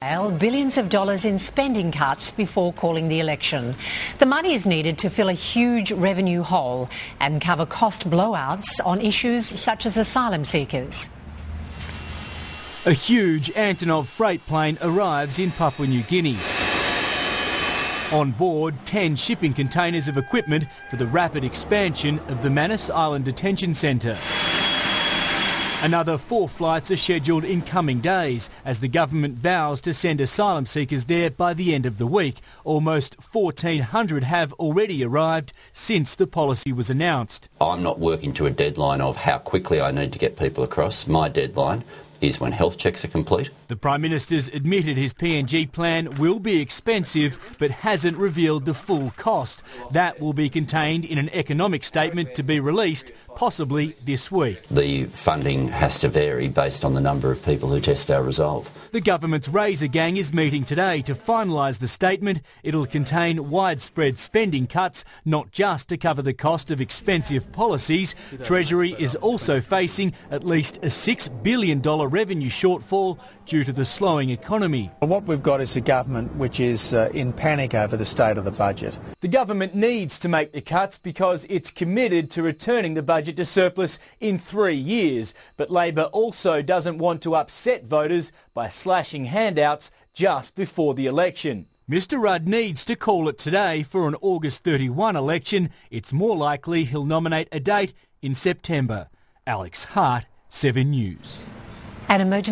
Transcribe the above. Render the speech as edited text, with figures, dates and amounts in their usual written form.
Billions of dollars in spending cuts before calling the election. The money is needed to fill a huge revenue hole and cover cost blowouts on issues such as asylum seekers. A huge Antonov freight plane arrives in Papua New Guinea. On board, 10 shipping containers of equipment for the rapid expansion of the Manus Island Detention Centre. Another 4 flights are scheduled in coming days as the government vows to send asylum seekers there by the end of the week. Almost 1,400 have already arrived since the policy was announced. I'm not working to a deadline of how quickly I need to get people across. My deadline is when health checks are complete. The Prime Minister's admitted his PNG plan will be expensive but hasn't revealed the full cost. That will be contained in an economic statement to be released possibly this week. The funding has to vary based on the number of people who test our resolve. The government's Razor Gang is meeting today to finalise the statement. It'll contain widespread spending cuts, not just to cover the cost of expensive policies. Treasury is also facing at least a $6 billion revenue shortfall due to the slowing economy. What we've got is a government which is in panic over the state of the budget. The government needs to make the cuts because it's committed to returning the budget to surplus in 3 years. But Labor also doesn't want to upset voters by slashing handouts just before the election. Mr Rudd needs to call it today for an August 31 election. It's more likely he'll nominate a date in September. Alex Hart, 7 News. An emergency